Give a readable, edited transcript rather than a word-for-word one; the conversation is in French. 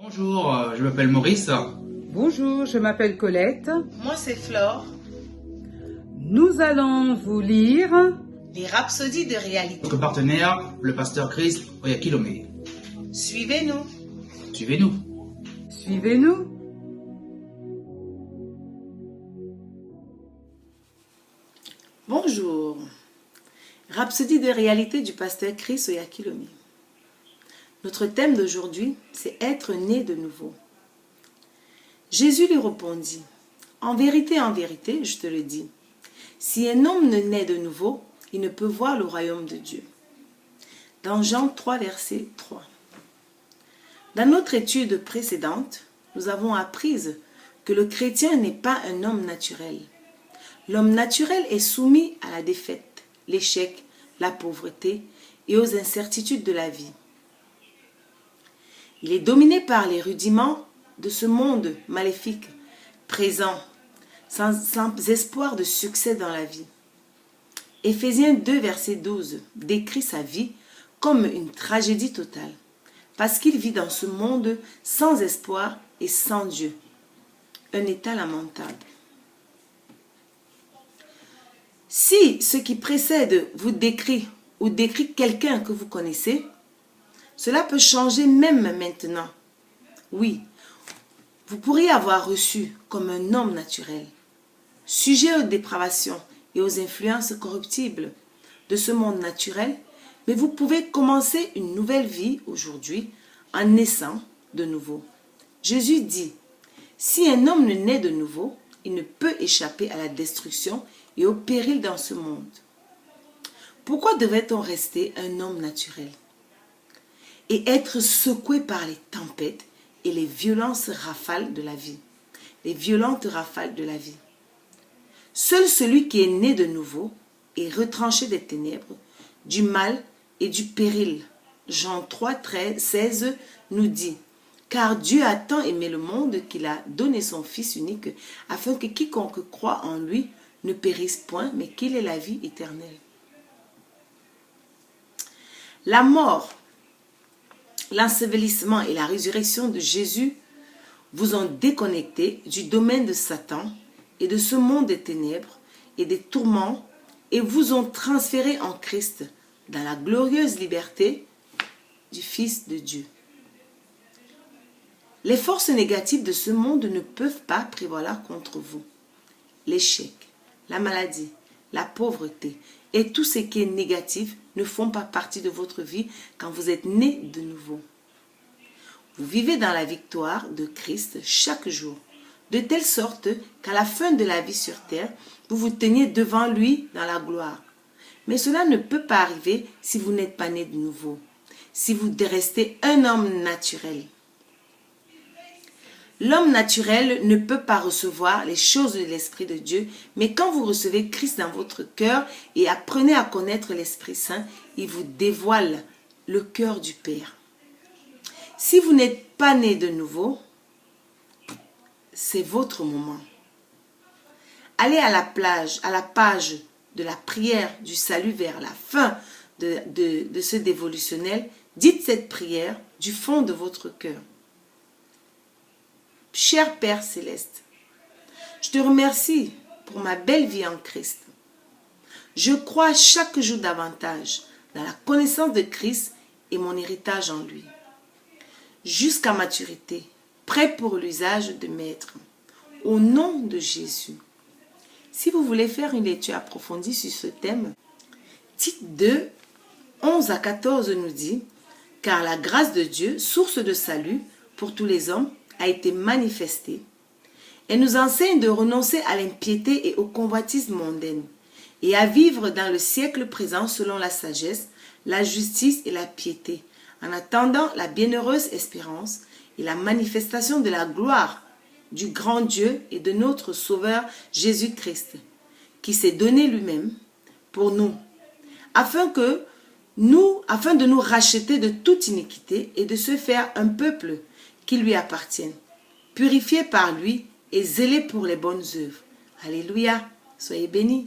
Bonjour, je m'appelle Maurice. Bonjour, je m'appelle Colette. Moi, c'est Flore. Nous allons vous lire Les rhapsodies de réalité. Notre partenaire, le pasteur Chris Oyakilome. Suivez-nous. Suivez-nous. Suivez-nous. Bonjour. Rhapsodie de réalité du pasteur Chris Oyakilome. Notre thème d'aujourd'hui, c'est être né de nouveau. Jésus lui répondit, en vérité, je te le dis, si un homme ne naît de nouveau, il ne peut voir le royaume de Dieu. Dans Jean 3, verset 3. Dans notre étude précédente, nous avons appris que le chrétien n'est pas un homme naturel. L'homme naturel est soumis à la défaite, l'échec, la pauvreté et aux incertitudes de la vie. Il est dominé par les rudiments de ce monde maléfique, présent, sans espoir de succès dans la vie. Éphésiens 2, verset 12 décrit sa vie comme une tragédie totale, parce qu'il vit dans ce monde sans espoir et sans Dieu. Un état lamentable. Si ce qui précède vous décrit ou décrit quelqu'un que vous connaissez, cela peut changer même maintenant. Oui, vous pourriez avoir reçu comme un homme naturel, sujet aux dépravations et aux influences corruptibles de ce monde naturel, mais vous pouvez commencer une nouvelle vie aujourd'hui en naissant de nouveau. Jésus dit, si un homme ne naît de nouveau, il ne peut échapper à la destruction et au péril dans ce monde. Pourquoi devrait-on rester un homme naturel et être secoué par les tempêtes et les violentes rafales de la vie? Seul celui qui est né de nouveau est retranché des ténèbres, du mal et du péril. Jean 3, 16 nous dit, car Dieu a tant aimé le monde qu'il a donné son Fils unique, afin que quiconque croit en lui ne périsse point, mais qu'il ait la vie éternelle. La mort, l'ensevelissement et la résurrection de Jésus vous ont déconnecté du domaine de Satan et de ce monde des ténèbres et des tourments et vous ont transféré en Christ dans la glorieuse liberté du Fils de Dieu. Les forces négatives de ce monde ne peuvent pas prévaloir contre vous. L'échec, la maladie, la pauvreté et tout ce qui est négatif ne font pas partie de votre vie quand vous êtes né de nouveau. Vous vivez dans la victoire de Christ chaque jour, de telle sorte qu'à la fin de la vie sur terre, vous vous teniez devant lui dans la gloire. Mais cela ne peut pas arriver si vous n'êtes pas né de nouveau, si vous restez un homme naturel. L'homme naturel ne peut pas recevoir les choses de l'Esprit de Dieu, mais quand vous recevez Christ dans votre cœur et apprenez à connaître l'Esprit Saint, il vous dévoile le cœur du Père. Si vous n'êtes pas né de nouveau, c'est votre moment. Allez à la page de la prière du salut vers la fin de ce dévolutionnel. Dites cette prière du fond de votre cœur. Cher Père Céleste, je te remercie pour ma belle vie en Christ. Je crois chaque jour davantage dans la connaissance de Christ et mon héritage en lui. Jusqu'à maturité, prêt pour l'usage de maître. Au nom de Jésus. Si vous voulez faire une lecture approfondie sur ce thème, Tite 2, 11 à 14 nous dit, car la grâce de Dieu, source de salut pour tous les hommes, a été manifestée. Elle nous enseigne de renoncer à l'impiété et aux convoitises mondaines et à vivre dans le siècle présent selon la sagesse, la justice et la piété, en attendant la bienheureuse espérance et la manifestation de la gloire du grand Dieu et de notre Sauveur Jésus-Christ, qui s'est donné lui-même pour nous, afin de nous racheter de toute iniquité et de se faire un peuple qui lui appartienne, purifié par lui et zélé pour les bonnes œuvres. Alléluia, soyez bénis.